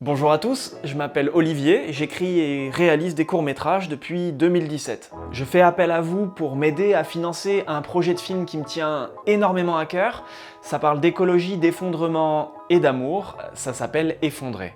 Bonjour à tous, je m'appelle Olivier, j'écris et réalise des courts-métrages depuis 2017. Je fais appel à vous pour m'aider à financer un projet de film qui me tient énormément à cœur. Ça parle d'écologie, d'effondrement et d'amour, ça s'appelle Effondré.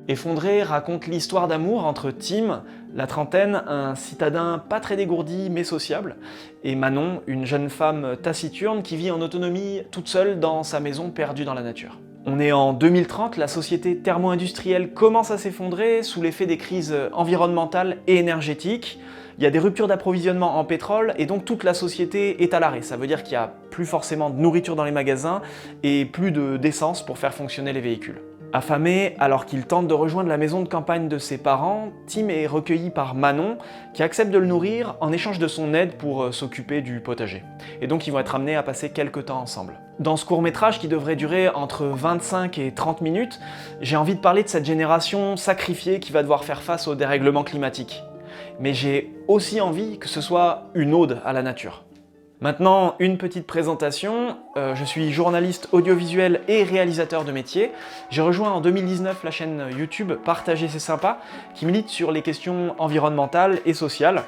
Effondré raconte l'histoire d'amour entre Tim, la trentaine, un citadin pas très dégourdi mais sociable, et Manon, une jeune femme taciturne qui vit en autonomie toute seule dans sa maison perdue dans la nature. On est en 2030, la société thermo-industrielle commence à s'effondrer sous l'effet des crises environnementales et énergétiques. Il y a des ruptures d'approvisionnement en pétrole et donc toute la société est à l'arrêt. Ça veut dire qu'il n'y a plus forcément de nourriture dans les magasins et plus d'essence pour faire fonctionner les véhicules. Affamé, alors qu'il tente de rejoindre la maison de campagne de ses parents, Tim est recueilli par Manon, qui accepte de le nourrir en échange de son aide pour s'occuper du potager. Et donc ils vont être amenés à passer quelques temps ensemble. Dans ce court-métrage qui devrait durer entre 25 et 30 minutes, j'ai envie de parler de cette génération sacrifiée qui va devoir faire face au dérèglement climatique. Mais j'ai aussi envie que ce soit une ode à la nature. Maintenant, une petite présentation. Je suis journaliste audiovisuel et réalisateur de métier. J'ai rejoint en 2019 la chaîne YouTube Partager c'est sympa, qui milite sur les questions environnementales et sociales.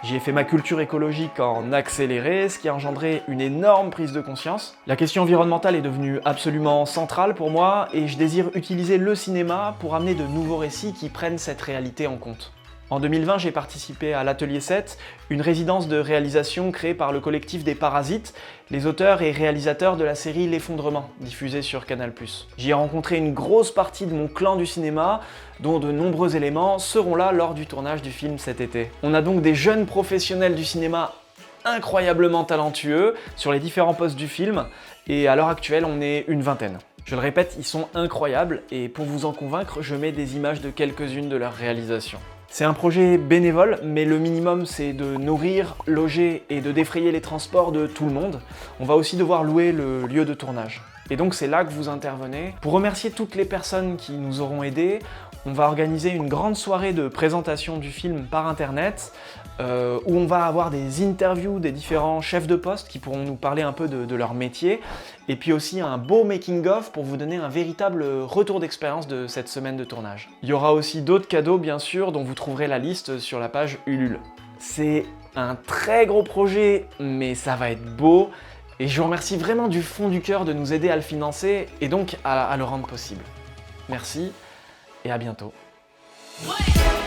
J'y ai fait ma culture écologique en accéléré, ce qui a engendré une énorme prise de conscience. La question environnementale est devenue absolument centrale pour moi et je désire utiliser le cinéma pour amener de nouveaux récits qui prennent cette réalité en compte. En 2020, j'ai participé à l'Atelier 7, une résidence de réalisation créée par le collectif des Parasites, les auteurs et réalisateurs de la série L'Effondrement, diffusée sur Canal+. J'y ai rencontré une grosse partie de mon clan du cinéma, dont de nombreux éléments seront là lors du tournage du film cet été. On a donc des jeunes professionnels du cinéma incroyablement talentueux sur les différents postes du film, et à l'heure actuelle, on est une vingtaine. Je le répète, ils sont incroyables, et pour vous en convaincre, je mets des images de quelques-unes de leurs réalisations. C'est un projet bénévole, mais le minimum c'est de nourrir, loger et de défrayer les transports de tout le monde. On va aussi devoir louer le lieu de tournage. Et donc c'est là que vous intervenez. Pour remercier toutes les personnes qui nous auront aidés, on va organiser une grande soirée de présentation du film par internet, où on va avoir des interviews des différents chefs de poste qui pourront nous parler un peu de leur métier, et puis aussi un beau making-of pour vous donner un véritable retour d'expérience de cette semaine de tournage. Il y aura aussi d'autres cadeaux bien sûr, dont vous trouverez la liste sur la page Ulule. C'est un très gros projet, mais ça va être beau, et je vous remercie vraiment du fond du cœur de nous aider à le financer, et donc à le rendre possible. Merci, et à bientôt. Ouais.